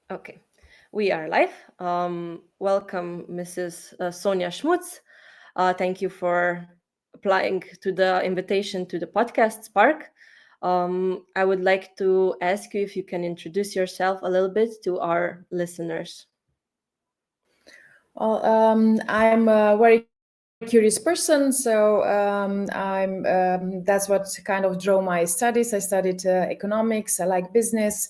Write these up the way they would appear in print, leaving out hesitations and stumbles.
Okay, we are live. Welcome, Mrs. Sonja Šmuc. Thank you for applying to the invitation to the podcast Spark. I would like to ask you if you can introduce yourself a little bit to our listeners. Well, I'm a very curious person, so that's what kind of drove my studies. I studied economics. I like business.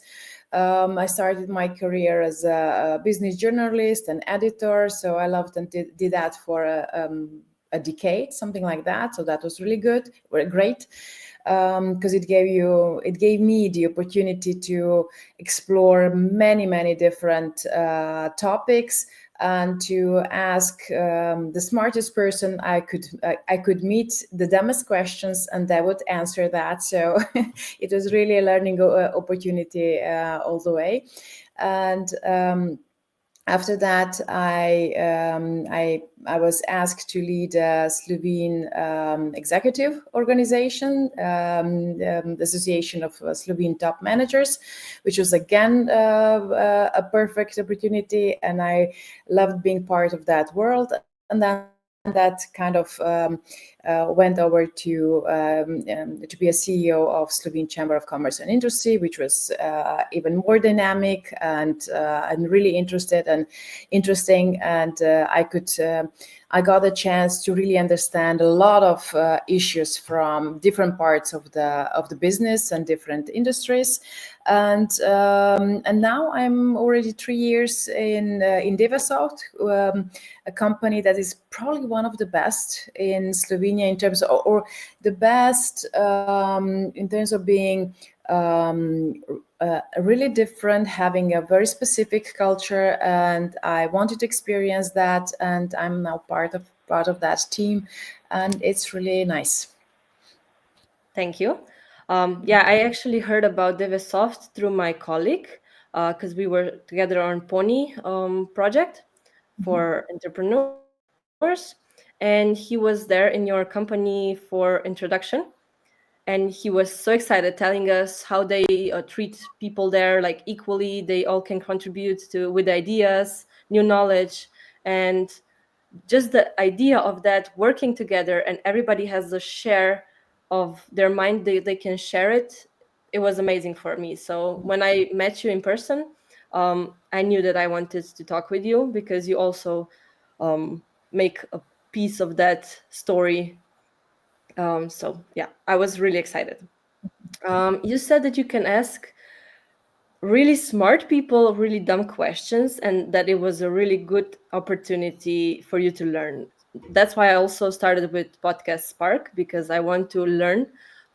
I started my career as a business journalist and editor, so I loved and did that for a decade, something like that. So that was really good, great, because it gave me the opportunity to explore many different topics and to ask the smartest person I could meet the dumbest questions, and they would answer that. So it was really a learning opportunity all the way. And after that, I was asked to lead a Slovene executive organization, the Association of Slovene Top Managers, which was again a perfect opportunity, and I loved being part of that world. And then that kind of went over to be a CEO of Slovene Chamber of Commerce and Industry, which was even more dynamic and really interesting. And I got a chance to really understand a lot of issues from different parts of the business and different industries. And now I'm already 3 years in Dewesoft, a company that is probably one of the best in Slovenia in terms of, or the best in terms of being really different, having a very specific culture, and I wanted to experience that, and I'm now part of that team, and it's really nice. Thank you. Yeah, I actually heard about Dewesoft through my colleague because we were together on Pony project for entrepreneurs, and he was there in your company for introduction, and he was so excited telling us how they treat people there like equally. They all can contribute to with ideas, new knowledge, and just the idea of that working together and everybody has a share of their mind, they can share it. It was amazing for me. So when I met you in person, I knew that I wanted to talk with you because you also make a piece of that story. So yeah, I was really excited. You said that you can ask really smart people really dumb questions and that it was a really good opportunity for you to learn. That's why I also started with podcast Spark, because I want to learn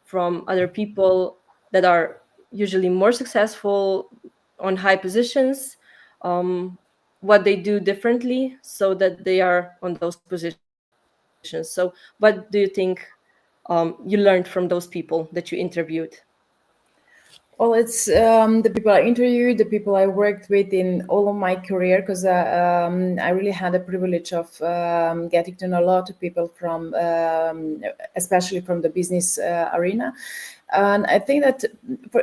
from other people that are usually more successful on high positions, what they do differently so that they are on those positions. So what do you think you learned from those people that you interviewed? Well, it's the people I interviewed, the people I worked with in all of my career, because I really had the privilege of getting to know a lot of people from, especially from the business arena. And I think that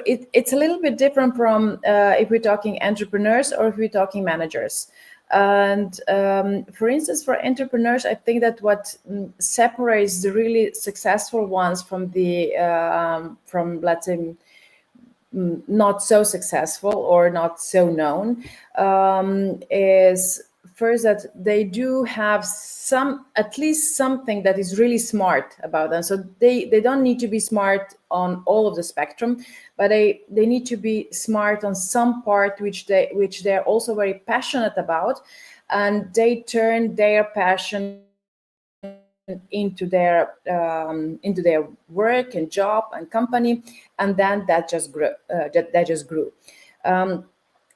it's a little bit different from if we're talking entrepreneurs or if we're talking managers. And for instance, for entrepreneurs, I think that what separates the really successful ones from from, let's say, not so successful or not so known is first that they do have at least something that is really smart about them. So they don't need to be smart on all of the spectrum, but they need to be smart on some part which they're also very passionate about, and they turn their passion into their work and job and company, and then that just grew.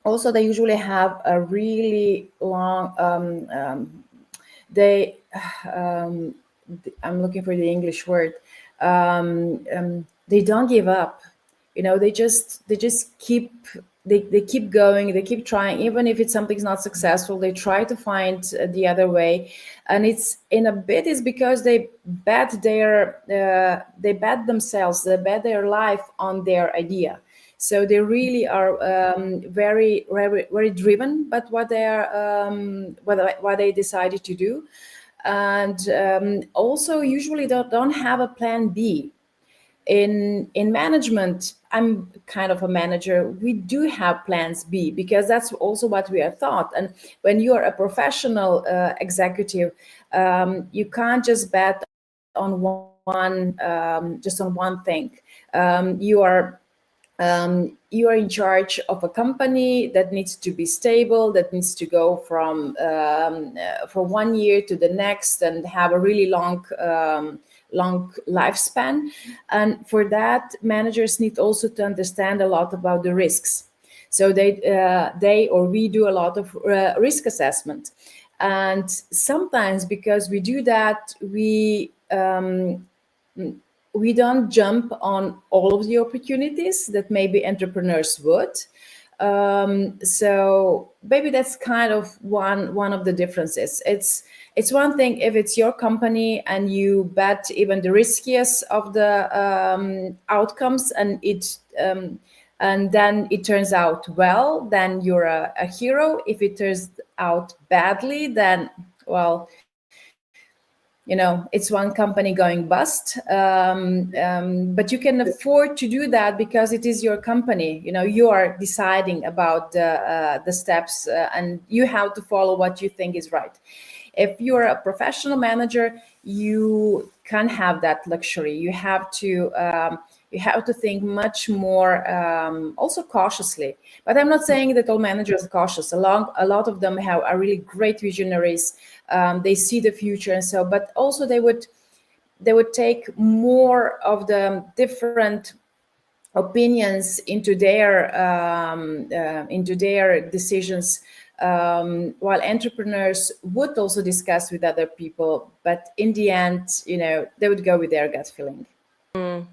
Also, they usually have a really long. I'm looking for the English word. They don't give up. They just keep. They keep going, they keep trying, even if something's not successful, they try to find the other way. And it's in a bit is because they bet themselves, they bet their life on their idea. So they really are very, very, very driven, but what they are, what they decided to do, and also usually don't have a plan B. In management, I'm kind of a manager, we do have plans B, because that's also what we are taught. And when you are a professional executive, you can't just bet on one thing. You are in charge of a company that needs to be stable, that needs to go from 1 year to the next and have a really long lifespan. And for that, managers need also to understand a lot about the risks. So they or we do a lot of risk assessment. And sometimes, because we do that, we don't jump on all of the opportunities that maybe entrepreneurs would. So maybe that's kind of one of the differences. It's one thing if it's your company and you bet even the riskiest of the outcomes, and then it turns out well, then you're a hero. If it turns out badly, then, well, it's one company going bust. But you can afford to do that because it is your company. You are deciding about the steps, and you have to follow what you think is right. If you're a professional manager, you can't have that luxury. You have to think much more, also cautiously. But I'm not saying that all managers are cautious. A lot of them are really great visionaries. They see the future, and so. But also they would take more of the different opinions into their decisions. While entrepreneurs would also discuss with other people, but in the end, they would go with their gut feeling. Mm.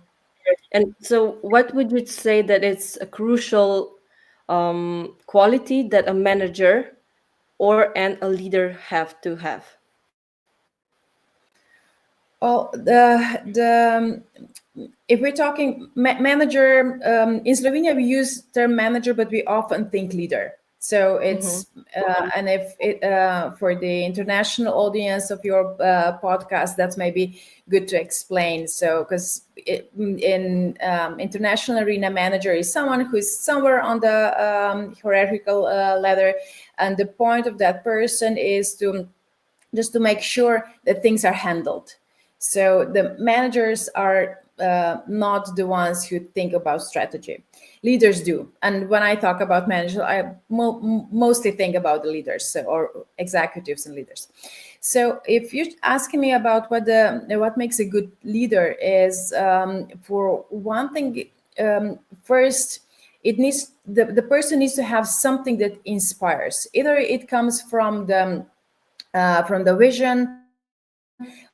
And so, what would you say that it's a crucial quality that a manager and a leader have to have? Well, if we're talking manager, in Slovenia we use term manager, but we often think leader. So it's and if it, for the international audience of your podcast, that's maybe good to explain. So because in international arena, manager is someone who is somewhere on the hierarchical ladder, and the point of that person is just to make sure that things are handled. So the managers are not the ones who think about strategy. Leaders do. And when I talk about managers, I mostly think about the leaders, or executives and leaders. So if you're asking me about what makes a good leader is, for one thing, first, the person needs to have something that inspires. Either it comes from the vision,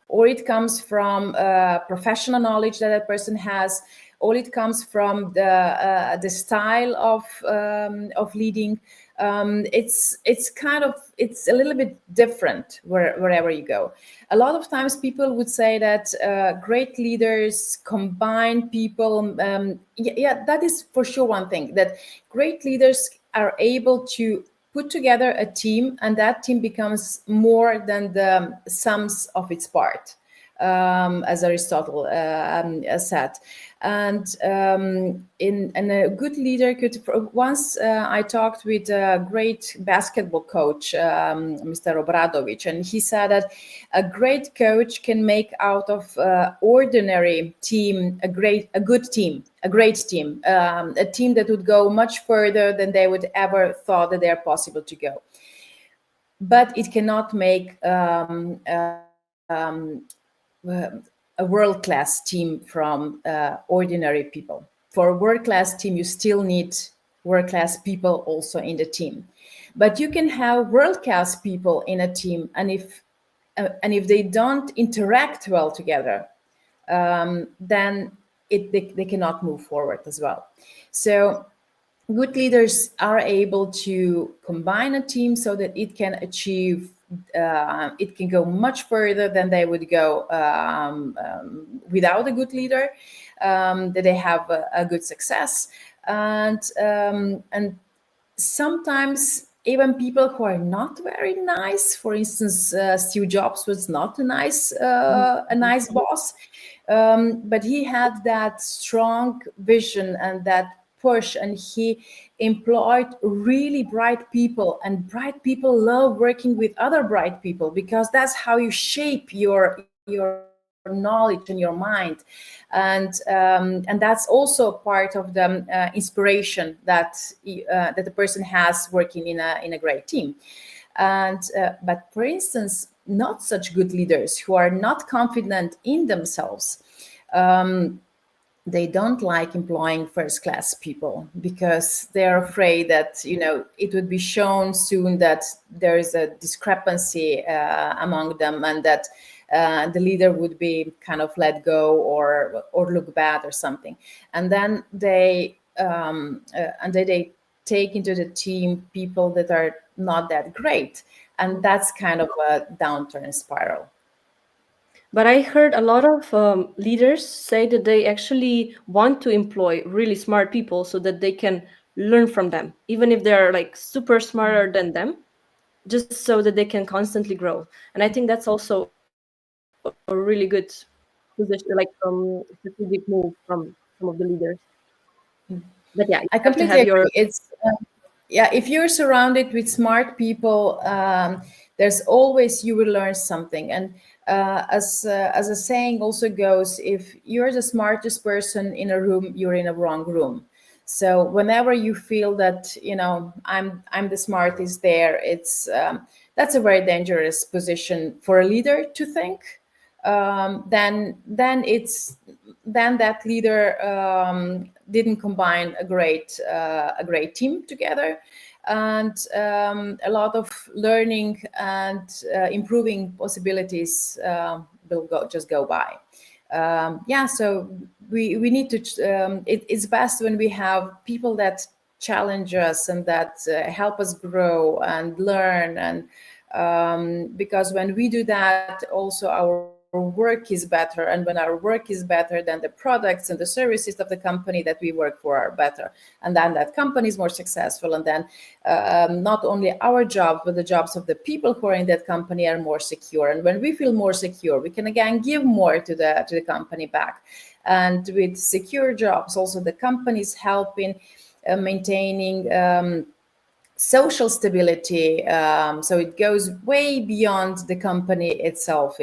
or it comes from professional knowledge that person has, or it comes from the style of leading. It's a little bit different wherever you go. A lot of times people would say that great leaders combine people. That is for sure one thing, that great leaders are able to put together a team, and that team becomes more than the sums of its part, as Aristotle said. And a good leader could. Once I talked with a great basketball coach, Mr. Obradovic, and he said that a great coach can make out of ordinary team a good team, a great team, a team that would go much further than they would ever thought that they're possible to go. But it cannot make a world-class team from ordinary people. For a world-class team, you still need world-class people also in the team. But you can have world-class people in a team, and if they don't interact well together, then they cannot move forward as well. So good leaders are able to combine a team so that it can achieve, it can go much further than they would go without a good leader, that they have a good success. And sometimes even people who are not very nice, for instance, Steve Jobs was not a nice boss, but he had that strong vision and that push, and he employed really bright people, and bright people love working with other bright people, because that's how you shape your knowledge and your mind. And that's also part of the inspiration that the person has working in a great team. But for instance, not such good leaders who are not confident in themselves, they don't like employing first class people, because they're afraid that it would be shown soon that there is a discrepancy among them, and that the leader would be kind of let go or look bad or something. And then they take into the team people that are not that great, and that's kind of a downturn spiral. But I heard a lot of leaders say that they actually want to employ really smart people so that they can learn from them, even if they're like super smarter than them, just so that they can constantly grow. And I think that's also a really good position, like strategic move from some of the leaders. But yeah, you have to I have your. completely agree. It's yeah, if you're surrounded with smart people, there's always you will learn something. And as a saying also goes, if you're the smartest person in a room, you're in a wrong room. So whenever you feel that I'm the smartest there, it's that's a very dangerous position for a leader to think. Then that leader didn't combine a great team together, and a lot of learning and improving possibilities will just go by. So we need to. It's best when we have people that challenge us and that help us grow and learn, and because when we do that, also our work is better, and when our work is better, then the products and the services of the company that we work for are better, and then that company is more successful, and then not only our job but the jobs of the people who are in that company are more secure. And when we feel more secure, we can again give more to the company back. And with secure jobs, also the companies help in maintaining social stability. So it goes way beyond the company itself.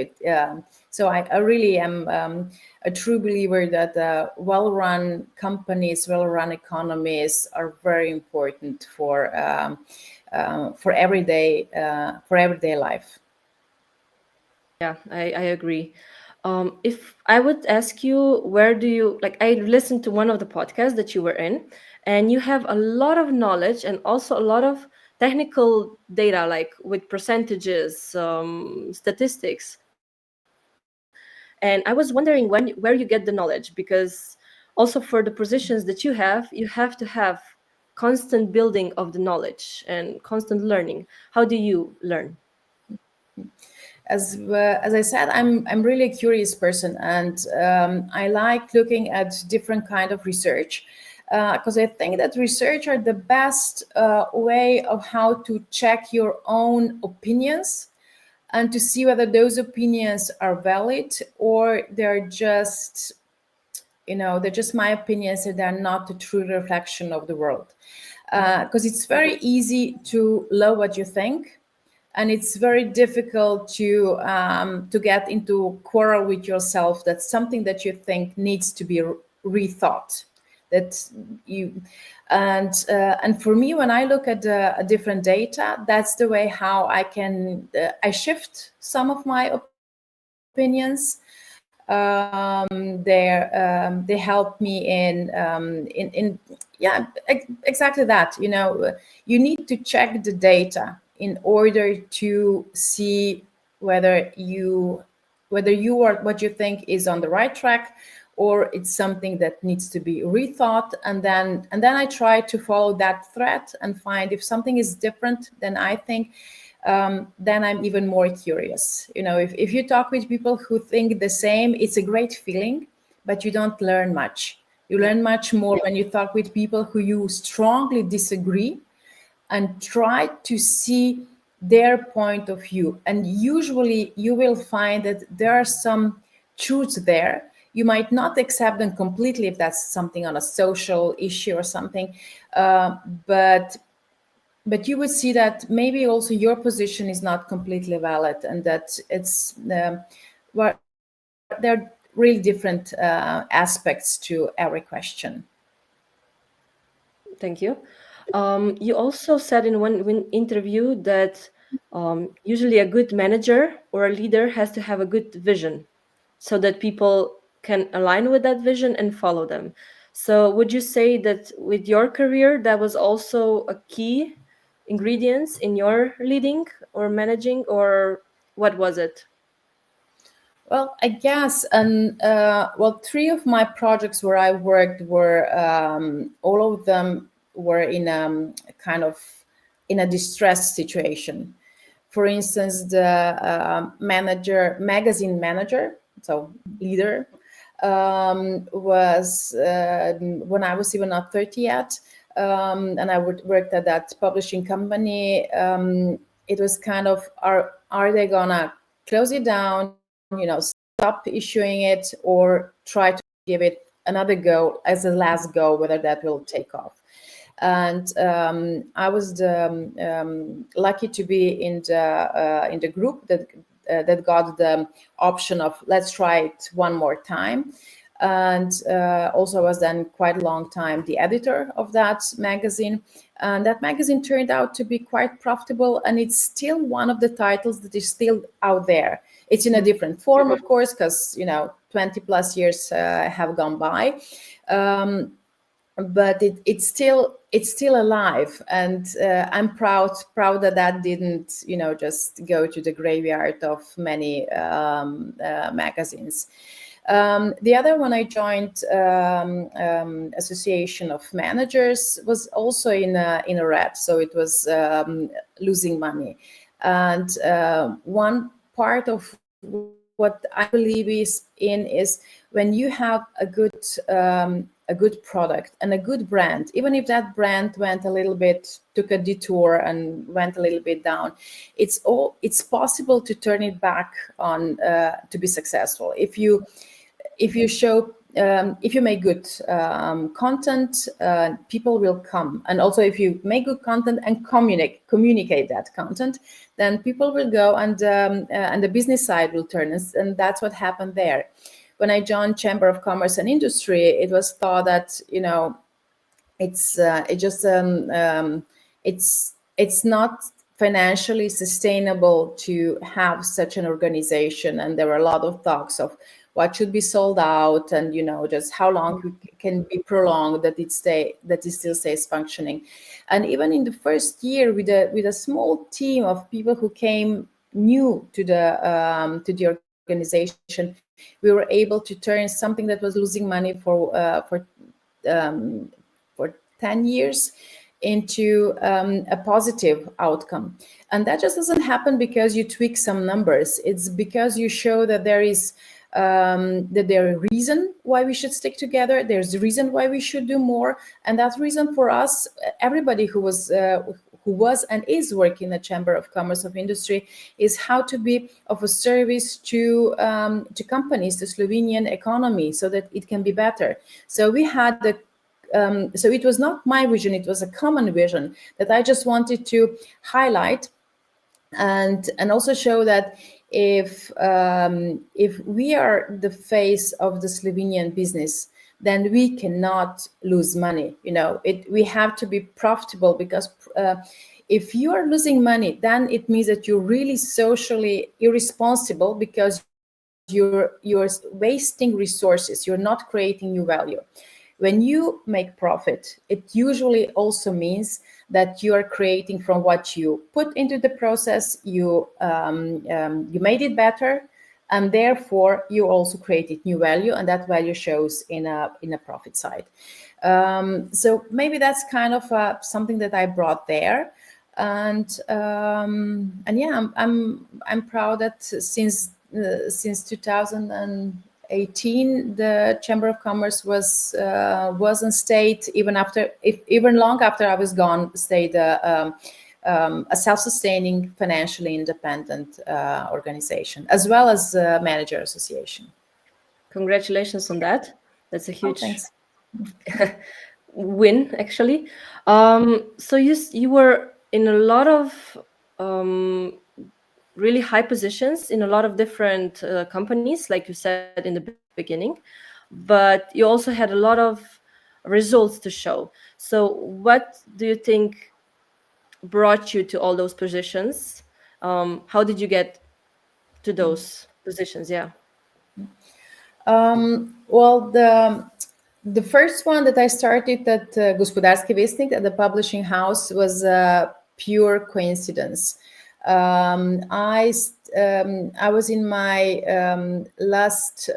So I really am a true believer that well-run companies, well-run economies are very important for everyday life. Yeah, I agree. If I would ask you, where do you like? I listened to one of the podcasts that you were in, and you have a lot of knowledge and also a lot of technical data, like with percentages, statistics. And I was wondering where you get the knowledge, because also for the positions that you have to have constant building of the knowledge and constant learning. How do you learn? As I said, I'm really a curious person, and I like looking at different kind of research, because I think that research are the best way of how to check your own opinions and to see whether those opinions are valid, or they're just my opinions, and they're not a true reflection of the world. Because it's very easy to love what you think, and it's very difficult to get into quarrel with yourself that something that you think needs to be rethought. That you and for me, when I look at different data, that's the way how I shift some of my opinions. They help me in yeah, exactly that. You need to check the data in order to see whether you are what you think is on the right track, or it's something that needs to be rethought. And then I try to follow that thread and find if something is different than I think. Then I'm even more curious. If you talk with people who think the same, it's a great feeling, but you don't learn much, You learn much more when you talk with people who you strongly disagree and try to see their point of view. And usually you will find that there are some truths there. You might not accept them completely if that's something on a social issue or something, but you would see that maybe also your position is not completely valid, and that it's well, there are really different aspects to every question. Thank you. You also said in one interview that usually a good manager or a leader has to have a good vision so that people can align with that vision and follow them. So, would you say that with your career, that was also a key ingredients in your leading or managing, or what was it? Well, I guess, and well, three of my projects where I worked were all of them were in kind of in a distressed situation. For instance, the magazine manager, so leader, was when I was even not 30 yet, and I worked at that publishing company. It was kind of, are they gonna close it down? Stop issuing it, or try to give it another go as a last go, whether that will take off. And I was lucky to be in the group that got the option of let's try it one more time. And also I was then quite a long time the editor of that magazine. And that magazine turned out to be quite profitable, and it's still one of the titles that is still out there. It's in a different form, of course, because 20 plus years have gone by. But it's still alive, and I'm proud that didn't just go to the graveyard of many magazines. The other one I joined, Association of Managers, was also in a red, so it was losing money. And one part of what I believe is when you have a good product and a good brand, even if that brand took a detour and went a little bit down, it's possible to turn it back on to be successful if you show if you make good content, people will come. And also if you make good content and communicate that content, then people will go, and the business side will turn. And that's what happened there. When I joined Chamber of Commerce and Industry, it was thought that it's not financially sustainable to have such an organization, and there were a lot of talks of what should be sold out, and just how long can be prolonged that it still stays functioning. And even in the first year, with a small team of people who came new to the organization, we were able to turn something that was losing money for 10 years into a positive outcome. And that just doesn't happen because you tweak some numbers. It's because you show that there is that there is a reason why we should stick together. There's a reason why we should do more. And that reason for us, everybody who was and is working in the Chamber of Commerce of Industry, is how to be of a service to companies, the Slovenian economy, so that it can be better. So we had so it was not my vision, it was a common vision that I just wanted to highlight, and also show that if we are the face of the Slovenian business, then we cannot lose money. We have to be profitable, because if you are losing money, then it means that you're really socially irresponsible, because you're wasting resources. You're not creating new value. When you make profit, it usually also means that you are creating from what you put into the process. You made it better, and therefore you also created new value, and that value shows in a profit side. So maybe that's kind of something that I brought there, and yeah, I'm proud that since 2008, 2018, the Chamber of Commerce wasn't stayed even long after I was gone. Stayed a self-sustaining, financially independent organization, as well as a manager association. Congratulations on that. That's a Oh, huge thanks. win, actually. So you were in a lot of really high positions in a lot of different companies, like you said in the beginning, but you also had a lot of results to show. So what do you think brought you to all those positions? How did you get to those positions? Yeah. Well, the first one that I started at Gospodarski Vestnik, at the publishing house, was a pure coincidence. I was in my last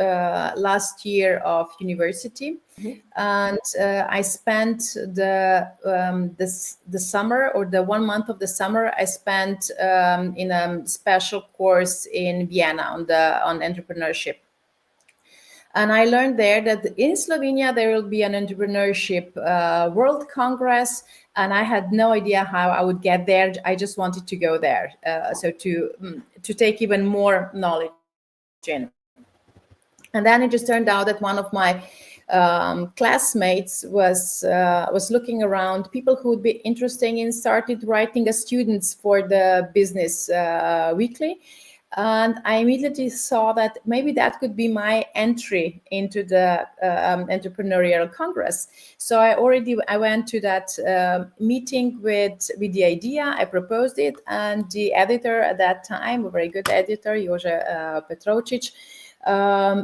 year of university, and I spent the summer, or the 1 month of the summer, I spent in a special course in Vienna on entrepreneurship. And I learned there that in Slovenia there will be an entrepreneurship world congress, and I had no idea how I would get there. I just wanted to go there, so to take even more knowledge in. And then it just turned out that one of my classmates was looking around people who would be interested in started writing as students for the business weekly. And I immediately saw that maybe that could be my entry into the entrepreneurial congress. So I went to that meeting with the idea. I proposed it, and the editor at that time, a very good editor, Jože Petrovčić,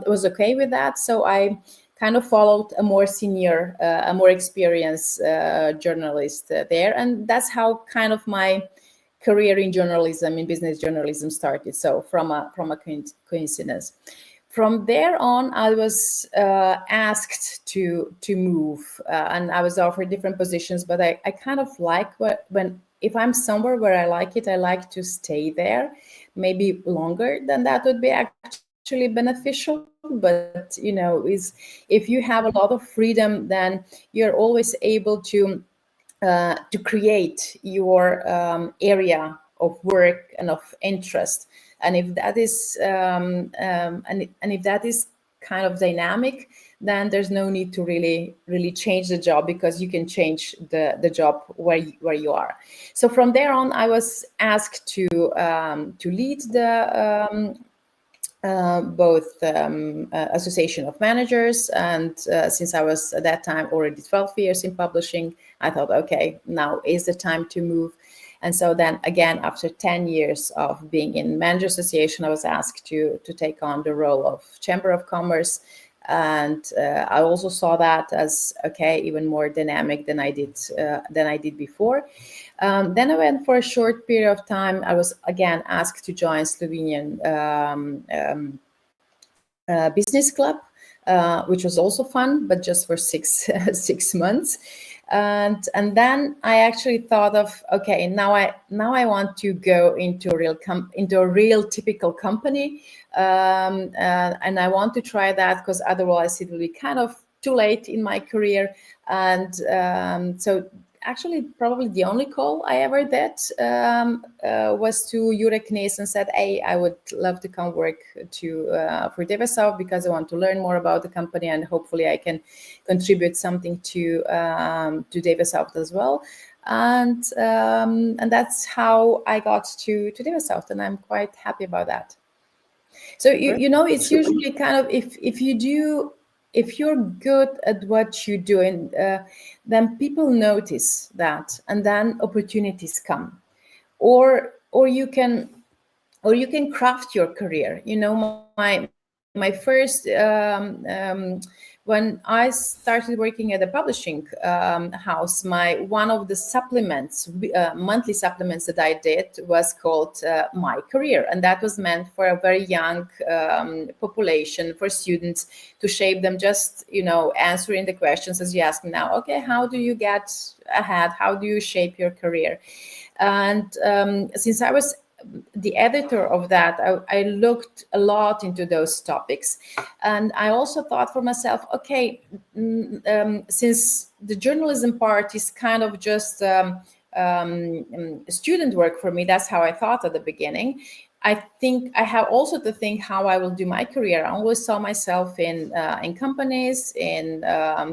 was okay with that. So I kind of followed a more senior, a more experienced journalist there, and that's how kind of my career in journalism, in business journalism, started. So from a coincidence. From there on, I was asked to move, and I was offered different positions. But I kind of like if I'm somewhere where I like it, I like to stay there, maybe longer than that would be actually beneficial. But if you have a lot of freedom, then you're always able to create your area of work and of interest. And if that is and if that is kind of dynamic, then there's no need to really change the job, because you can change the job where you are. So from there on, I was asked to lead the both Association of Managers, and since I was at that time already 12 years in publishing, I thought, okay, now is the time to move. And so then again, after 10 years of being in Manager Association, I was asked to take on the role of Chamber of Commerce. And I also saw that as, okay, even more dynamic than I did before. Then I went for a short period of time. I was again asked to join Slovenian Business Club, which was also fun, but just for 6 months. And then I actually thought of, okay, now I want to go into a real typical company, and I want to try that, because otherwise it will be kind of too late in my career. And so actually probably the only call I ever did was to Jurek Knes, and said, hey, I would love to come work for Dewesoft, because I want to learn more about the company, and hopefully I can contribute something to Dewesoft as well. And that's how I got to Dewesoft, and I'm quite happy about that. So it's usually kind of, if you're good at what you're doing, then people notice that, and then opportunities come, or you can craft your career. My first when I started working at a publishing house, one of the supplements, monthly supplements that I did, was called My Career, and that was meant for a very young population, for students, to shape them, just answering the questions as you ask me now. Okay, how do you get ahead? How do you shape your career? And since I was the editor of that, I looked a lot into those topics. And I also thought for myself, okay, since the journalism part is kind of just student work for me, that's how I thought at the beginning. I think I have also to think how I will do my career. I always saw myself in companies, in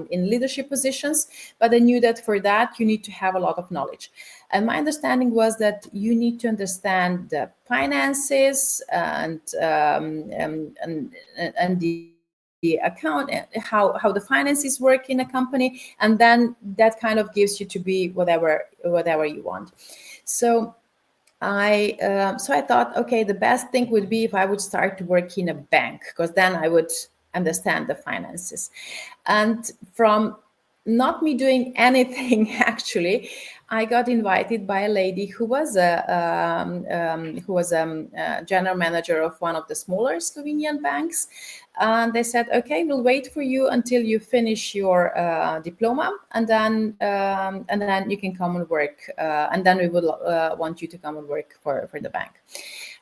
leadership positions, but I knew that for that you need to have a lot of knowledge. And my understanding was that you need to understand the finances and the account, how the finances work in a company, and then that kind of gives you to be whatever you want. So I thought, okay, the best thing would be if I would start to work in a bank, because then I would understand the finances. And from not me doing anything, actually, I got invited by a lady who was a general manager of one of the smaller Slovenian banks. And they said, okay, we'll wait for you until you finish your diploma, and then you can come and work, and then we will want you to come and work for the bank.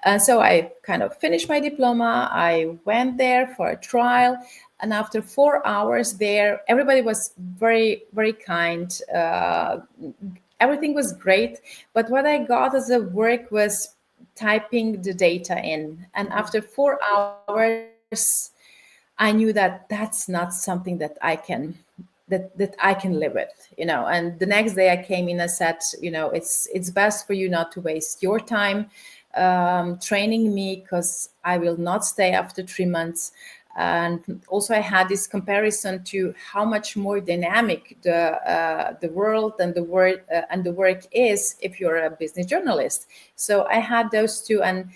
And so I kind of finished my diploma. I went there for a trial. And after 4 hours there, everybody was very, very kind. Everything was great. But what I got as a work was typing the data in. And after 4 hours, I knew that that's not something that I can that I can live with, And the next day I came in and said, it's best for you not to waste your time training me, because I will not stay after 3 months. And also I had this comparison to how much more dynamic the world and the work is if you're a business journalist. So I had those two, and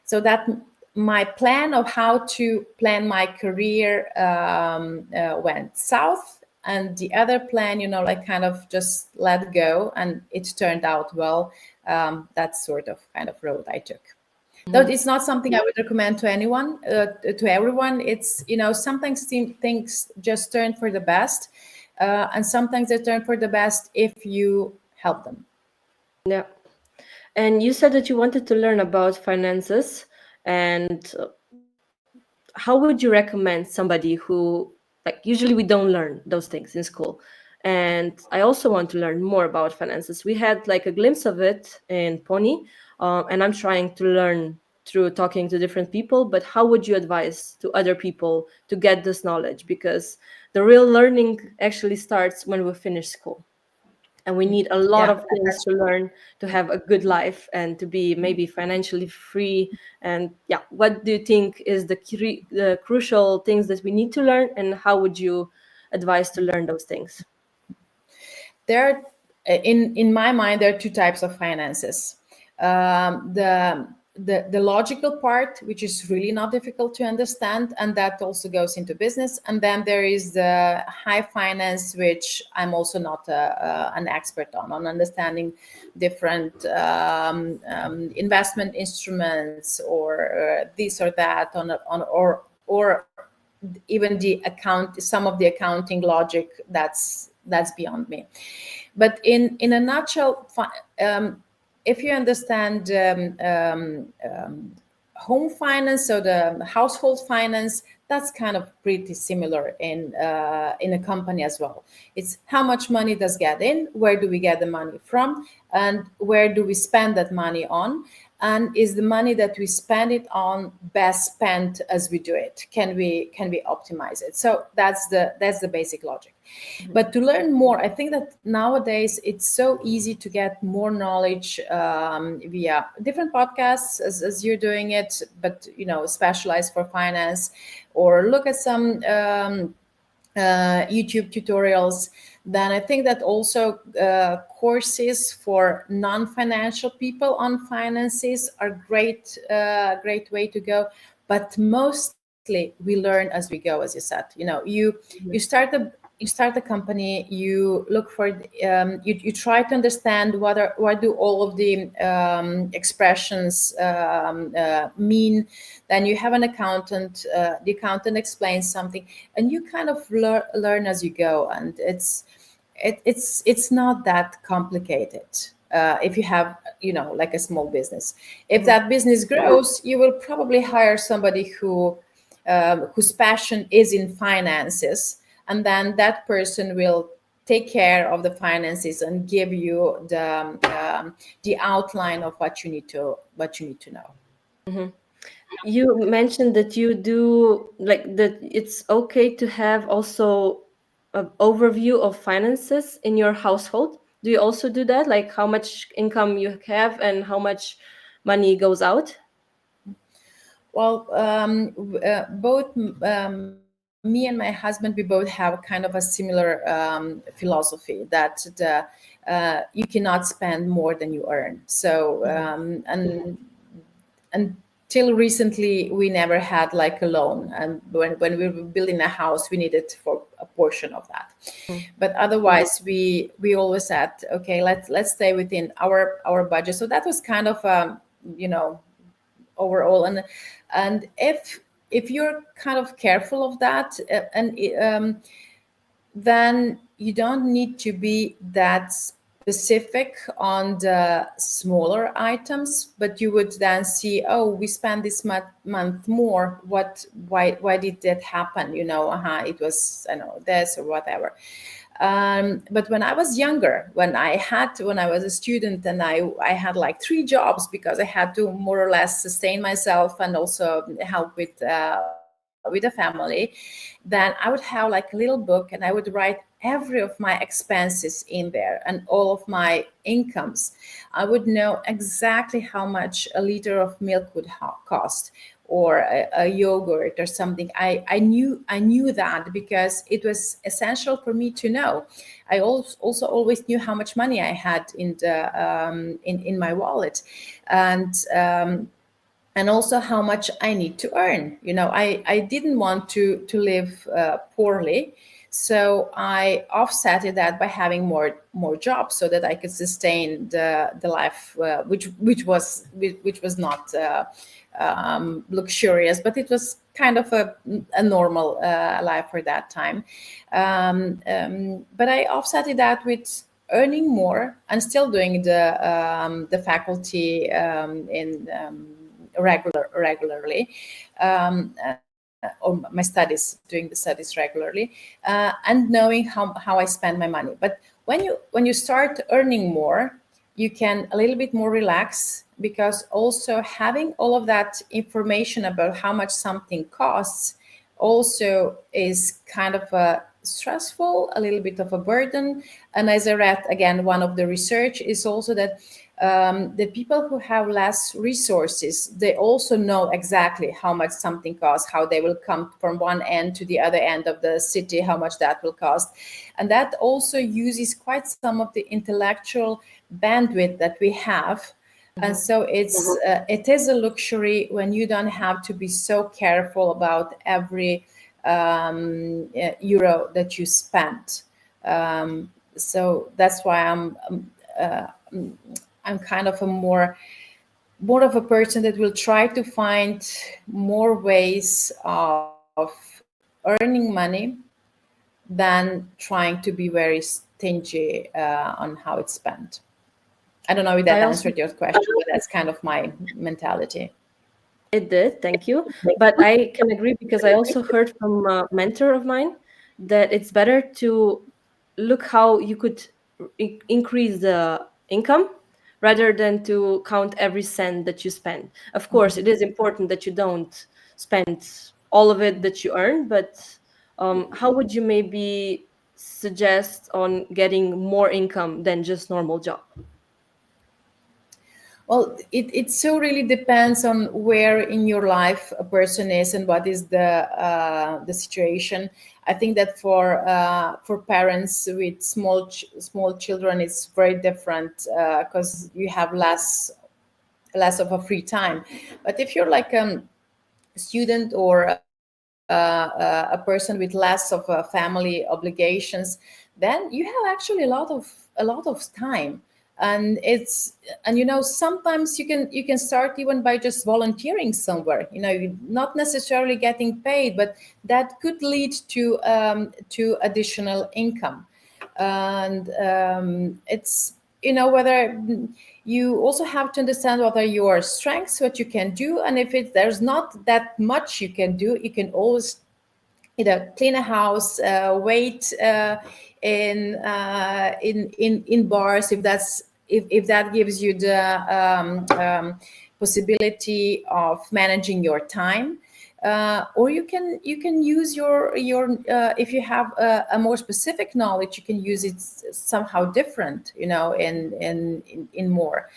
so that my plan of how to plan my career went south, and the other plan, kind of just let go, and it turned out well. That's sort of kind of road I took. Though it's not something I would recommend to anyone, to everyone. It's, sometimes things just turn for the best, and sometimes they turn for the best if you help them. Yeah. And you said that you wanted to learn about finances, and how would you recommend somebody who, like, usually we don't learn those things in school, and I also want to learn more about finances. We had like a glimpse of it in Pony, and I'm trying to learn through talking to different people. But how would you advise to other people to get this knowledge? Because the real learning actually starts when we finish school, and we need a lot Yeah. of things to learn to have a good life and to be maybe financially free. And yeah, what do you think is the crucial things that we need to learn, and how would you advise to learn those things? There are, in my mind, there are two types of finances. The logical part, which is really not difficult to understand, and that also goes into business. And then there is the high finance, which I'm also not an expert on understanding different investment instruments, or this or that, or even some of the accounting logic. That's beyond me. But in a nutshell, if you understand home finance, so the household finance, that's kind of pretty similar in a company as well. It's how much money does get in, where do we get the money from, and where do we spend that money on, and is the money that we spend it on best spent as we do it? Can we optimize it? So that's the basic logic. But to learn more, I think that nowadays it's so easy to get more knowledge via different podcasts, as you're doing it, but specialized for finance, or look at some YouTube tutorials. Then I think that also courses for non-financial people on finances are great way to go. But mostly we learn as we go, as you said. You start a company, you look for you try to understand what do all of the expressions mean. Then you have an accountant, the accountant explains something, and you kind of learn as you go. And it's not that complicated. if you have, like a small business. If that business grows, you will probably hire somebody whose passion is in finances, and then that person will take care of the finances and give you the outline of what you need to know. Mhm. You mentioned that you do like that it's okay to have also an overview of finances in your household. Do you also do that? Like how much income you have and how much money goes out? Well, both me and my husband, we both have kind of a similar philosophy that you cannot spend more than you earn. So, and till recently, we never had like a loan, and when we were building a house, we needed for a portion of that. But otherwise, we always said, okay, let's stay within our budget. So that was kind of you know overall, and if you're kind of careful of that, and then you don't need to be that specific on the smaller items, but you would then see, oh, we spent this month more. Why did that happen? It was, I know, this or whatever. But when I was younger, when I was a student, and I had like 3 jobs because I had to more or less sustain myself and also help with the family, then I would have like a little book, and I would write every of my expenses in there and all of my incomes. I would know exactly how much a liter of milk would cost, or a yogurt or something. I knew that because it was essential for me to know. I also always knew how much money I had in my wallet, and also how much I need to earn. I didn't want to live poorly, so I offsetted that by having more jobs so that I could sustain the life, which was not luxurious, but it was kind of a normal life for that time. But I offsetted that with earning more and still doing the faculty in regularly, or my studies, doing the studies regularly, and knowing how I spend my money. But when you start earning more, you can a little bit more relax, because also having all of that information about how much something costs also is kind of a stressful, a little bit of a burden. And as I read again, one of the research is also that the people who have less resources, they also know exactly how much something costs, how they will come from one end to the other end of the city, how much that will cost. And that also uses quite some of the intellectual bandwidth that we have. And so it is a luxury when you don't have to be so careful about every euro that you spend. So that's why I'm kind of a more of a person that will try to find more ways of earning money than trying to be very stingy on how it's spent. I don't know if that I also answered your question, but that's kind of my mentality. It did, thank you. But I can agree because I also heard from a mentor of mine that it's better to look how you could increase the income rather than to count every cent that you spend. Of course, it is important that you don't spend all of it that you earn, but how would you maybe suggest on getting more income than just normal job? Well, it so really depends on where in your life a person is and what is the situation. I think that for parents with small children, it's very different because you have less of a free time. But if you're like student or a person with less of family obligations, then you have actually a lot of time. And sometimes you can start even by just volunteering somewhere, you're not necessarily getting paid, but that could lead to additional income. And whether you also have to understand what are your strengths, what you can do, and if there's not that much you can do, you can always either clean a house, wait in bars, if that gives you the possibility of managing your time. Or you can use your if you have a more specific knowledge, you can use it somehow different, in more.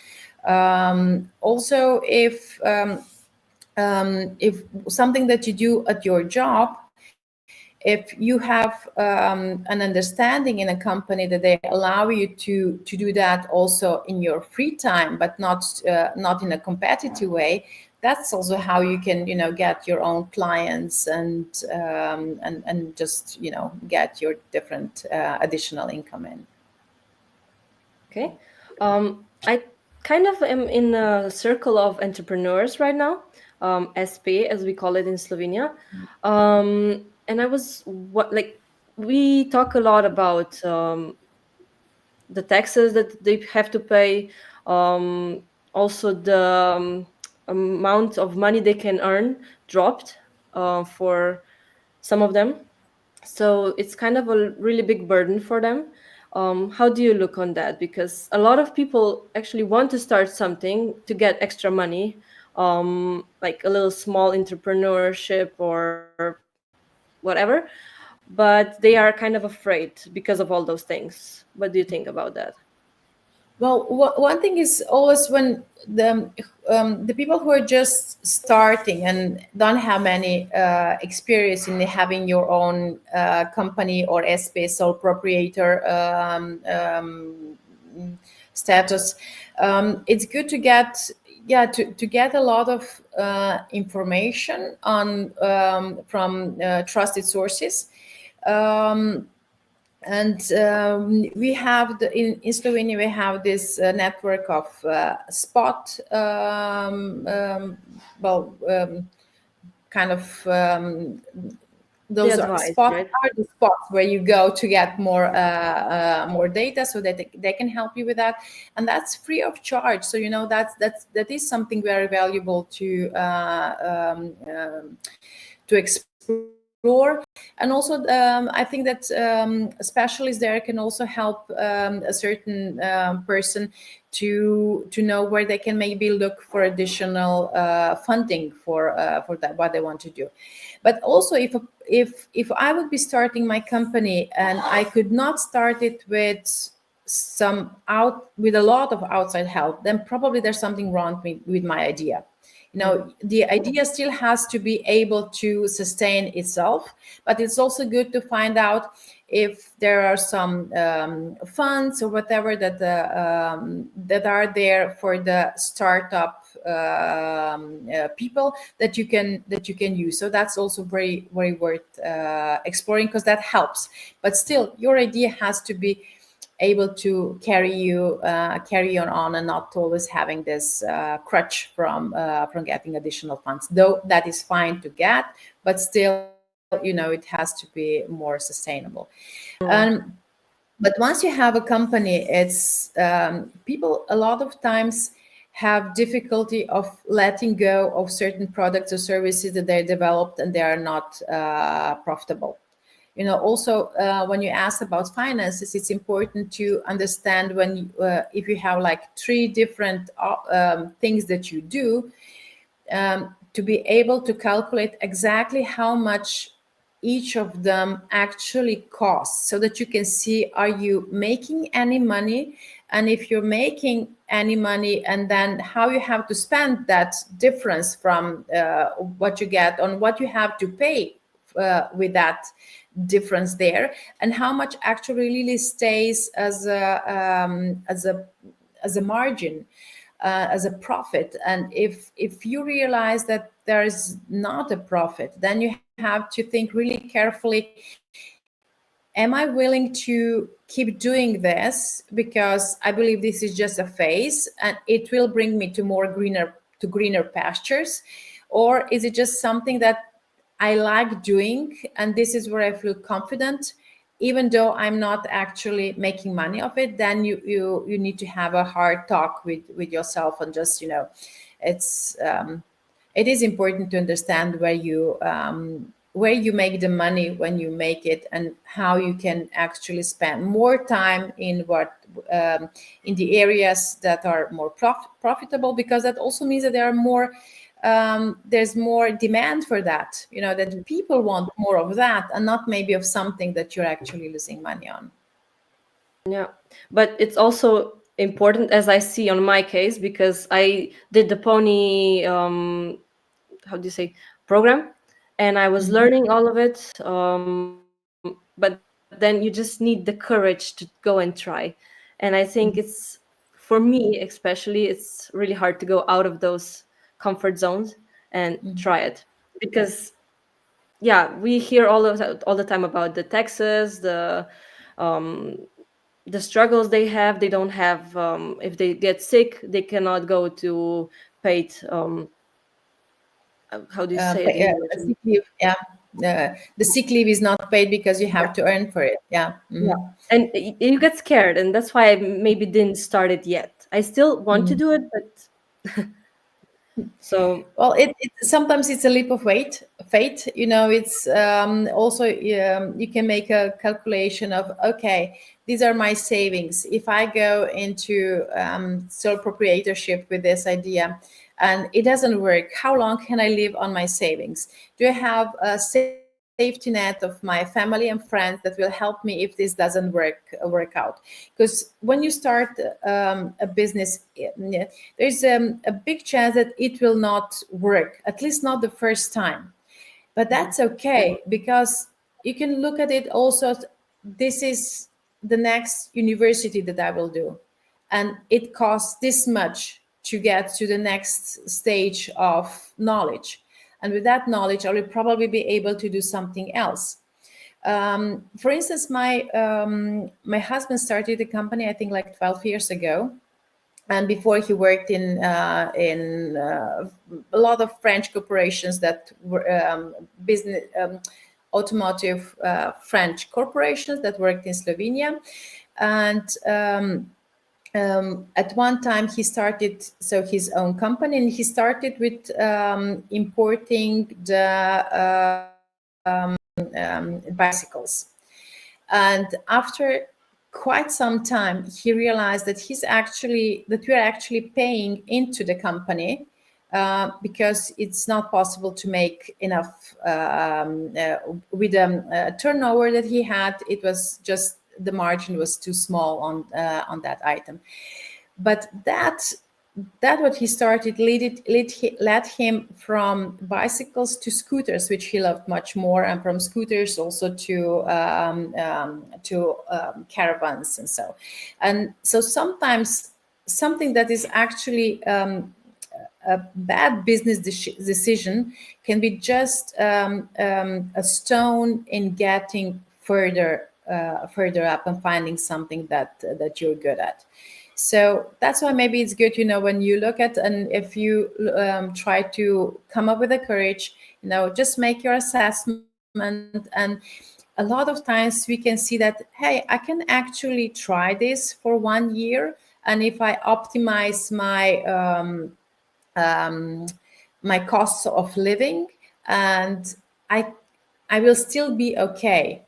Also, if something that you do at your job, if you have an understanding in a company that they allow you to do that also in your free time, but not in a competitive way, that's also how you can get your own clients and just get your different additional income in. Okay. I kind of am in a circle of entrepreneurs right now, SP as we call it in Slovenia. And I was we talk a lot about the taxes that they have to pay, also the amount of money they can earn dropped for some of them. So it's kind of a really big burden for them. How do you look on that? Because a lot of people actually want to start something to get extra money, like a little small entrepreneurship or whatever, but they are kind of afraid because of all those things. What do you think about that? Well, one thing is always when the people who are just starting and don't have any experience in having your own company or SP, sole proprietor status, it's good to get to get a lot of information on from trusted sources. And we have in Slovenia we have this network of spot kind of those The are advice, spot right? are the spots where you go to get more data, so that they can help you with that, and that's free of charge. So that is something very valuable to explore. And also I think that a specialist there can also help a certain person to know where they can maybe look for additional funding for that what they want to do. But also if I would be starting my company and I could not start it with a lot of outside help, then probably there's something wrong with my idea. The idea still has to be able to sustain itself, but it's also good to find out if there are some funds or whatever that are there for the startup people that you can use. So that's also very, very worth exploring, because that helps. But still, your idea has to be able to carry on and not always having this crutch from getting additional funds. Though that is fine to get, but still, it has to be more sustainable. But once you have a company, it's people a lot of times have difficulty of letting go of certain products or services that they developed and they are not profitable. Also, when you ask about finances, it's important to understand if you have like 3 different things that you do, to be able to calculate exactly how much each of them actually costs, so that you can see, are you making any money? And if you're making any money, and then how you have to spend that difference from what you get on what you have to pay with that difference there, and how much actually really stays as a margin, as a profit. And if you realize that there is not a profit, then you have to think really carefully, am I willing to keep doing this because I believe this is just a phase and it will bring me to greener pastures? Or is it just something that I like doing and this is where I feel confident, even though I'm not actually making money of it, then you need to have a hard talk with yourself, and just, it's it is important to understand where you make the money when you make it, and how you can actually spend more time in in the areas that are more profitable, because that also means that there are more there's more demand for that, that people want more of that, and not maybe of something that you're actually losing money on. Yeah, but it's also important, as I see on my case, because I did the pony, how do you say, program, and I was Mhm. learning all of it. But then you just need the courage to go and try. And I think it's, for me especially, it's really hard to go out of those comfort zones and try it, because yeah, we hear all the time about the taxes, um the struggles they have. They don't have, if they get sick, they cannot go to paid, how do you say it in English? Sick leave, yeah. The sick leave is not paid because you have to earn for it. Yeah. Yeah, Mhm. and you get scared, and that's why I maybe didn't start it yet. I still want to Mhm. do it, but so Well, it sometimes it's a leap of fate. It's also, you can make a calculation of, okay, these are my savings. If I go into sole proprietorship with this idea and it doesn't work, how long can I live on my savings? Do I have a safety net of my family and friends that will help me if this doesn't work out? Because when you start a business, there's a big chance that it will not work, at least not the first time. But that's okay, because you can look at it also as, this is the next university that I will do, and it costs this much to get to the next stage of knowledge, and with that knowledge I will probably be able to do something else. For instance, my husband started a company, I think, like 12 years ago, and before he worked in a lot of French corporations that were business automotive French corporations that worked in Slovenia. And at one time he started his own company, and he started with importing the bicycles. And after quite some time, he realized that we are actually paying into the company, because it's not possible to make enough with a turnover that he had. It was just, the margin was too small on that item. But that what he started led him from bicycles to scooters, which he loved much more, and from scooters also to caravans and so sometimes something that is actually a bad business decision can be just a stone in getting further up and finding something that you're good at. So that's why maybe it's good, when you look at, and if you try to come up with the courage, just make your assessment. And a lot of times we can see that, hey, I can actually try this for 1 year. And if I optimize my costs of living, and I I will still be okay.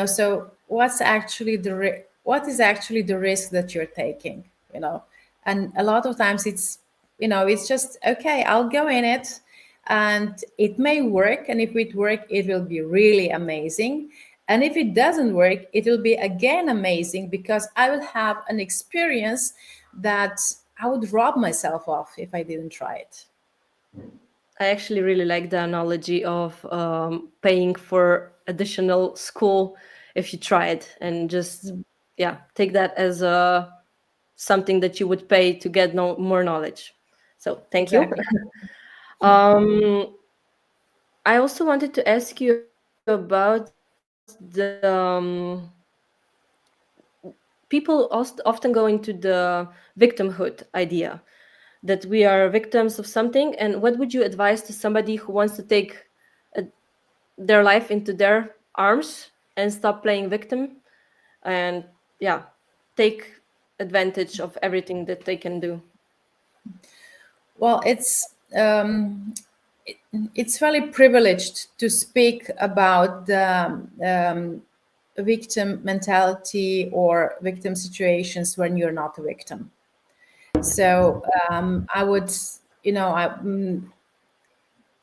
So what is actually the risk that you're taking? And a lot of times it's just, okay, I'll go in it, and it may work. And if it work, it will be really amazing. And if it doesn't work, it will be again amazing, because I will have an experience that I would rob myself of if I didn't try it. I actually really like the analogy of paying for additional school if you try it, and just, yeah, take that as something that you would pay to get more knowledge. So thank you. Exactly. um, I also wanted to ask you about people often go into the victimhood idea, that we are victims of something. And what would you advise to somebody who wants to take uh, their life into their arms and stop playing victim? and yeah, take advantage of everything that they can do. Well, it's really privileged to speak about the victim mentality or victim situations when you're not a victim. So I would, you know,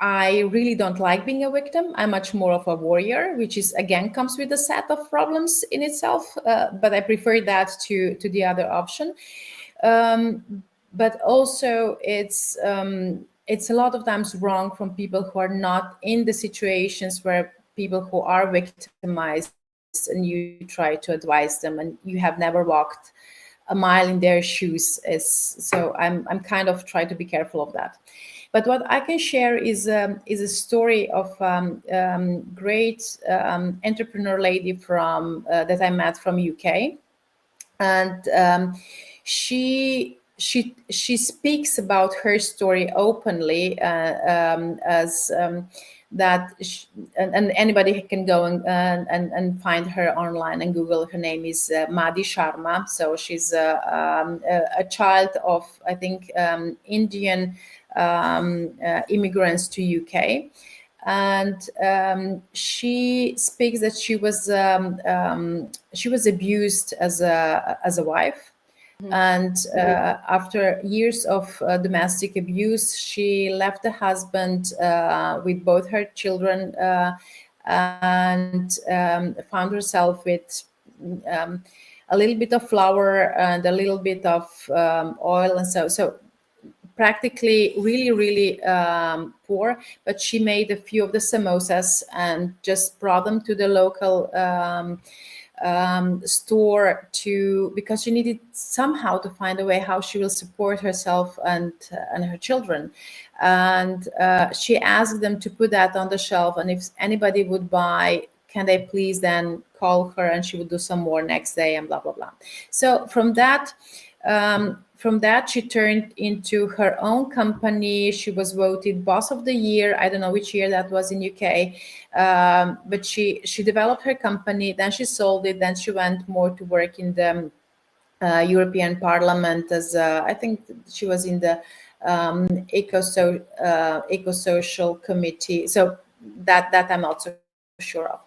I really don't like being a victim. I'm much more of a warrior, which is again comes with a set of problems in itself. But I prefer that to the other option. But also, it's a lot of times wrong from people who are not in the situations where people who are victimized, and you try to advise them, and you have never walked a mile in their shoes. Is so I'm kind of trying to be careful of that. But what I can share is a story of great entrepreneur lady from that I met from UK, and she speaks about her story openly as that sh and anybody can go and find her online and Google. Her name is Madhi Sharma. So she's a child of, I think, Indian immigrants to UK, and she speaks that she was abused as a wife, and after years of domestic abuse, she left the husband with both her children, and found herself with a little bit of flour and a little bit of oil, and so practically really poor. But she made a few of the samosas and just brought them to the local store, to because she needed somehow to find a way how she will support herself and her children. And she asked them to put that on the shelf, and if anybody would buy, can they please then call her, and she would do some more next day, and blah blah blah. So from that, she turned into her own company. She was voted Boss of the Year. I don't know which year that was in UK, but she developed her company. Then she sold it. Then she went more to work in the European Parliament as I think she was in the eco-social committee. So that I'm not so sure of.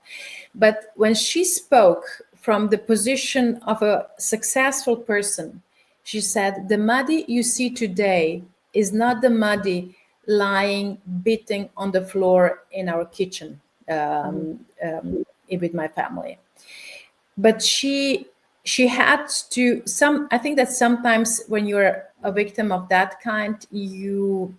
But when she spoke from the position of a successful person, she said, "The Madhi you see today is not the Madhi lying, beating on the floor in our kitchen with my family." But she had to some. I think that sometimes when you're a victim of that kind, you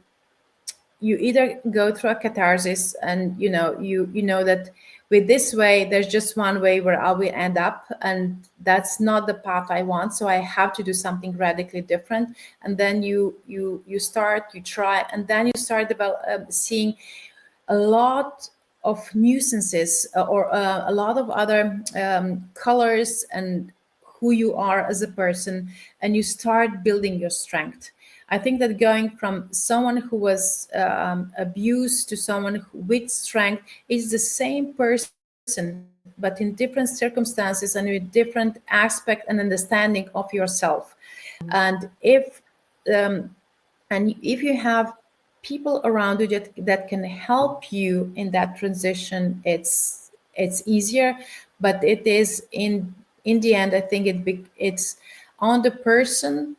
either go through a catharsis, and you know that with this way there's just one way where I will end up, and that's not the path I want, so I have to do something radically different. And then you try, and then you start seeing a lot of nuisances, or a lot of other colors, and who you are as a person, and you start building your strength. I think that going from someone who was abused to someone with strength is the same person, but in different circumstances and with different aspect and understanding of yourself. And um, if you have people around you that can help you in that transition, it's easier. But it is in the end, I think it's on the person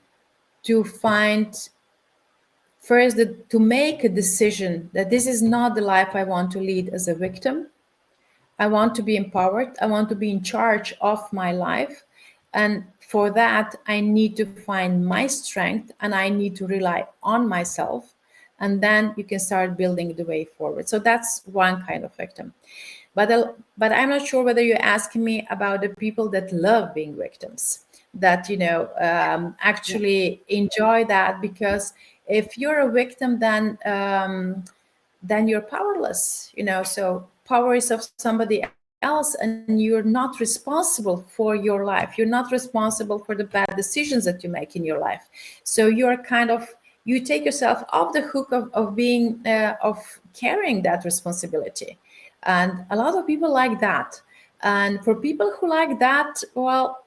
to find first to make a decision that this is not the life I want to lead as a victim. I want to be empowered. I want to be in charge of my life. And for that, I need to find my strength, and I need to rely on myself. And then you can start building the way forward. So that's one kind of victim. But I'm not sure whether you're asking me about the people that love being victims, that actually enjoy that. Because if you're a victim, then you're powerless. So power is of somebody else, and you're not responsible for your life. You're not responsible for the bad decisions that you make in your life. So you're you take yourself off the hook of being of carrying that responsibility. And a lot of people like that. And for people who like that, well,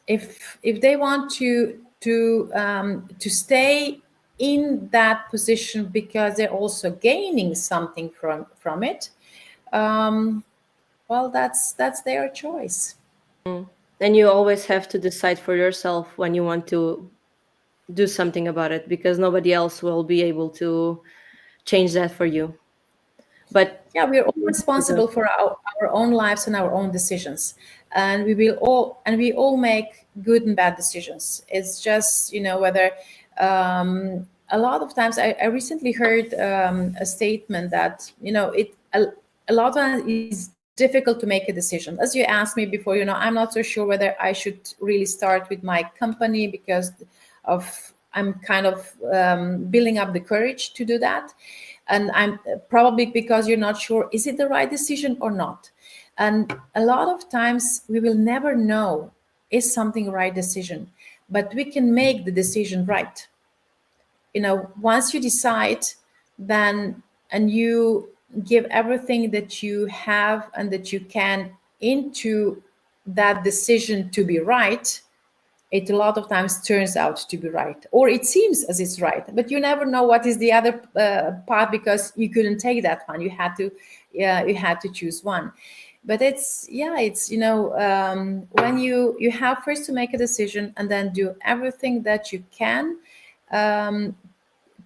if they want to stay in that position because they're also gaining something from it, well, that's their choice. And you always have to decide for yourself when you want to do something about it, because nobody else will be able to change that for you. But Yeah, we're all responsible for our own lives and our own decisions, and we all make good and bad decisions. It's just, whether a lot of times I recently heard a statement that, a lot of times it's difficult to make a decision. As you asked me before, I'm not so sure whether I should really start with my company because of I'm kind of building up the courage to do that. And I'm probably because you're not sure, is it the right decision or not? And a lot of times we will never know, is something the right decision, but we can make the decision right. Once you decide, then, and you give everything that you have and that you can into that decision to be right, it a lot of times turns out to be right, or it seems as it's right, but you never know what is the other part, because you couldn't take that one. You had to choose one. But it's when you have first to make a decision and then do everything that you can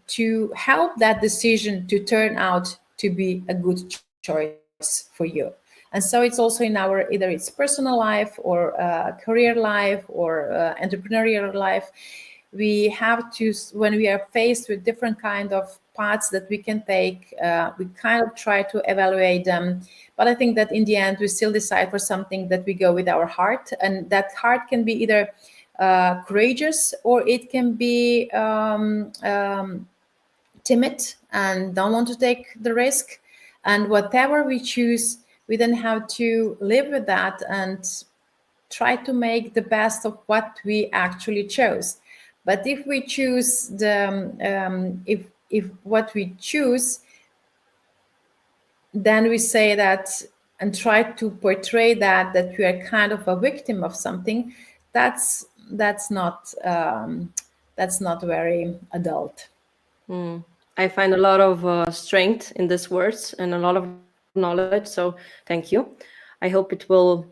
to help that decision to turn out to be a good choice for you. And so it's also in our, either it's personal life or career life or entrepreneurial life, we have to, when we are faced with different kind of paths that we can take, we kind of try to evaluate them. But I think that in the end, we still decide for something that we go with our heart, and that heart can be either courageous, or it can be timid and don't want to take the risk. And whatever we choose, we then have to live with that and try to make the best of what we actually chose. But if we choose if what we choose, then we say that and try to portray that we are kind of a victim of something. That's not very adult. I find a lot of strength in these words and a lot of knowledge. So thank you. I hope it will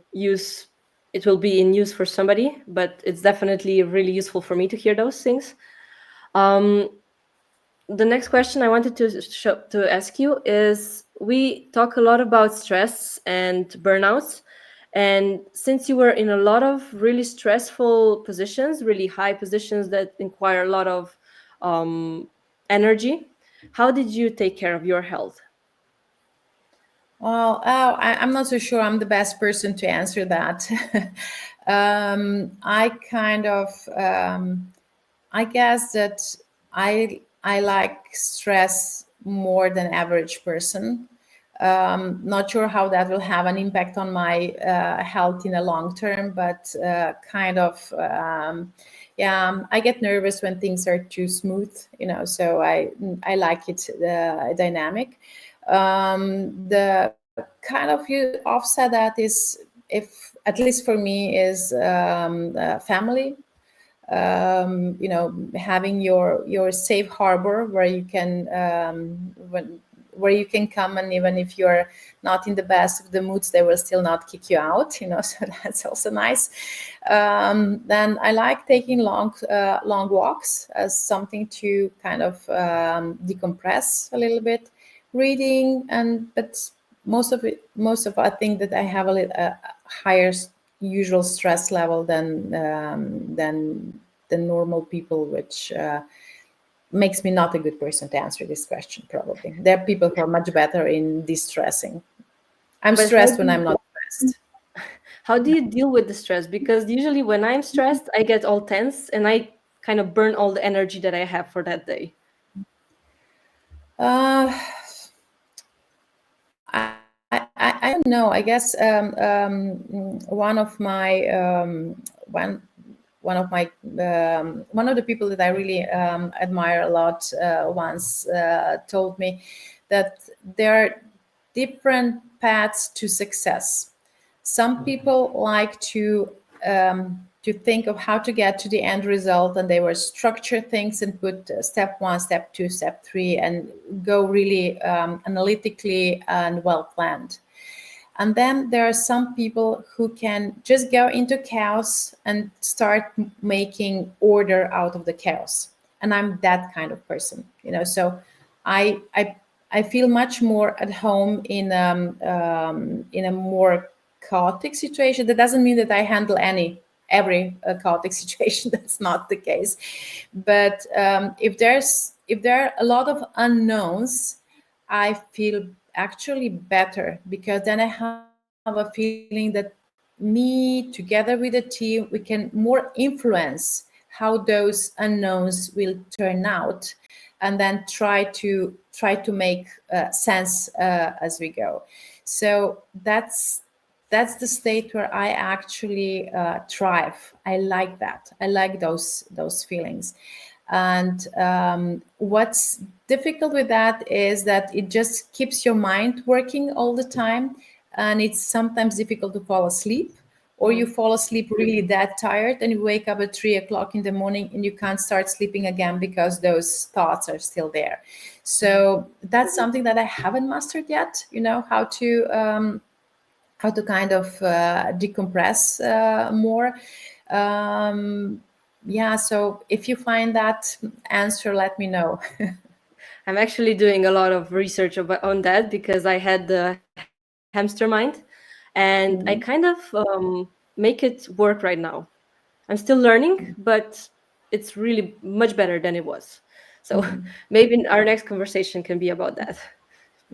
be in use for somebody, but it's definitely really useful for me to hear those things. Um, the next question I wanted to ask you is, we talk a lot about stress and burnouts, and since you were in a lot of really stressful positions, really high positions that require a lot of energy, how did you take care of your health? Well, I'm not so sure I'm the best person to answer that. I kind of, I guess that I like stress more than average person. Not sure how that will have an impact on my health in the long term, but kind of, I get nervous when things are too smooth, so I like it dynamic. The kind of you offset that is, if at least for me, is family. Having your safe harbor where you can where you can come, and even if you're not in the best of the moods, they will still not kick you out. So that's also nice. Then I like taking long walks as something to kind of decompress a little bit, reading, but most of I think that I have a little higher usual stress level than normal people, which makes me not a good person to answer this question. Probably there are people who are much better in distressing. I'm But stressed when I'm not stressed. how do you deal with the stress? Because usually when I'm stressed, I get all tense and I kind of burn all the energy that I have for that day. Uh, I don't know. I guess one of my one of the people that I really admire a lot once told me that there different paths to success. Some people like to think of how to get to the end result, and they will structure things and put step 1, step 2, step 3, and go really analytically and well planned. And then there are some people who can just go into chaos and start making order out of the chaos. And I'm that kind of person, So I feel much more at home in a more chaotic situation. That doesn't mean that I handle every chaotic situation. That's not the case. But if there are a lot of unknowns, I feel actually better, because then I have a feeling that me together with the team, we can more influence how those unknowns will turn out, and then try to make sense as we go. So that's the state where I actually thrive. I like that. I like those feelings. And what's difficult with that is that it just keeps your mind working all the time, and it's sometimes difficult to fall asleep, or you fall asleep really that tired and you wake up at 3 o'clock in the morning and you can't start sleeping again because those thoughts are still there. So that's something that I haven't mastered yet, how to kind of decompress more. Yeah, so if you find that answer, let me know. I'm actually doing a lot of research on that because I had the hamster mind, and I kind of make it work right now. I'm still learning, but it's really much better than it was. So maybe our next conversation can be about that.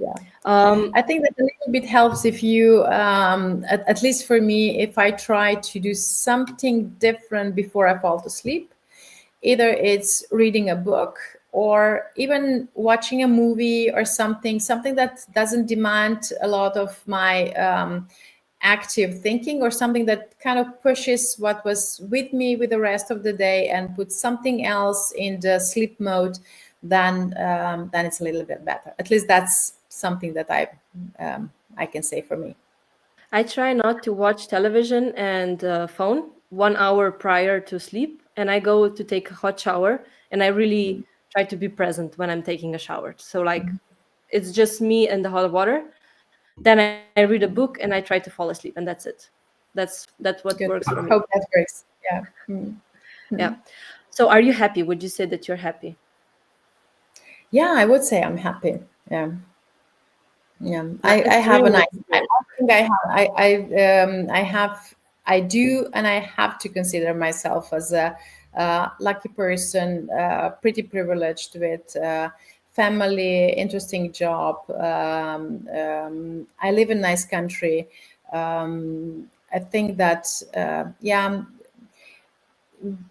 Yeah. I Um, think that a little bit helps if you, at least for me, if I try to do something different before I fall to sleep. Either it's reading a book or even watching a movie or something that doesn't demand a lot of my active thinking, or something that kind of pushes what was with me with the rest of the day and puts something else in the sleep mode, then it's a little bit better. At least that's something that I can say for me. I try not to watch television and phone 1 hour prior to sleep, and I go to take a hot shower, and I really try to be present when I'm taking a shower. So like it's just me and the hot water. Then I read a book and I try to fall asleep, and that's it. That's what works Good. for me. Hope that works. Yeah. Mm. Yeah. So are you happy? Would you say that you're happy? Yeah, I would say I'm happy. Yeah. Yeah, I That's have really a nice. nice to hear. I think I have. I do, and I have to consider myself as a lucky person, pretty privileged with family, interesting job. I live in a nice country. I think that yeah,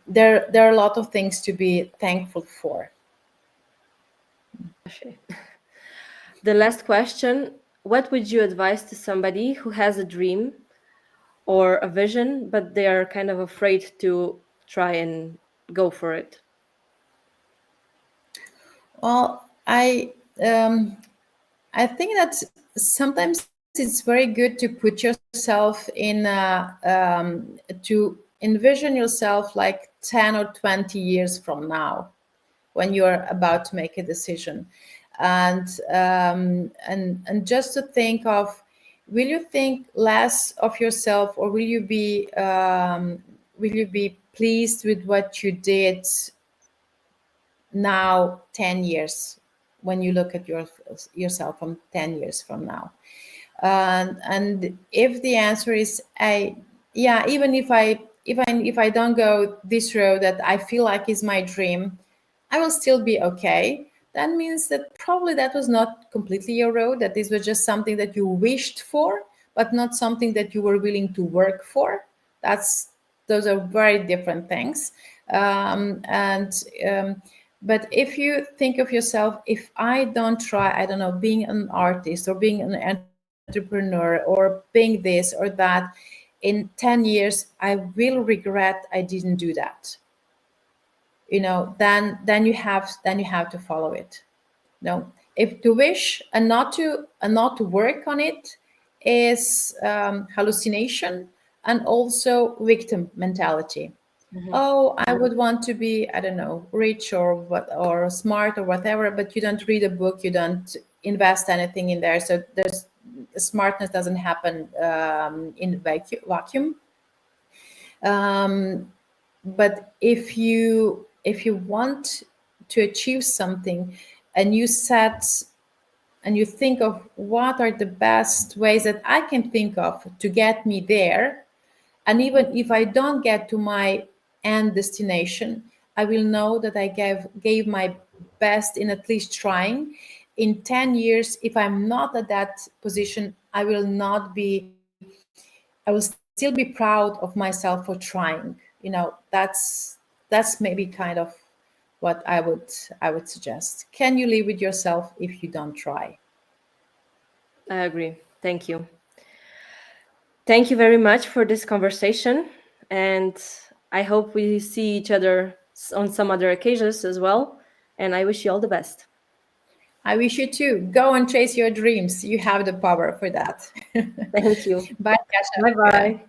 there are a lot of things to be thankful for. Okay. The last question: what would you advise to somebody who has a dream or a vision, but they are kind of afraid to try and go for it? Well, I think that sometimes it's very good to put yourself to envision yourself like 10 or 20 years from now, when you're about to make a decision, and just to think of, will you think less of yourself, or will you be pleased with what you did now 10 years, when you look at yourself from 10 years from now. And if the answer is yeah, even if I don't go this road that I feel like is my dream, I will still be okay. That means that probably that was not completely your road, that this was just something that you wished for, but not something that you were willing to work for. That's Those are very different things. And But if you think of yourself, if I don't try, I don't know, being an artist or being an entrepreneur or being this or that, in 10 years I will regret I didn't do that. Then you have to follow it. No, if to wish and not to work on it is hallucination and also victim mentality. Mhm. Oh, I would want to be, I don't know, rich or what, or smart or whatever, but you don't read a book, you don't invest anything in there, so there's smartness doesn't happen in vacuum. But if you want to achieve something, and you set and you think of what are the best ways that I can think of to get me there, and even if I don't get to my end destination, I will know that I gave my best in at least trying. In 10 years, if I'm not at that position, I will not be, I will still be proud of myself for trying. That's maybe kind of what I would suggest. Can you live with yourself if you don't try? I agree. Thank you. Thank you very much for this conversation. And I hope we see each other on some other occasions as well. And I wish you all the best. I wish you too. Go and chase your dreams. You have the power for that. Thank you. Bye, Bye Kasia. bye.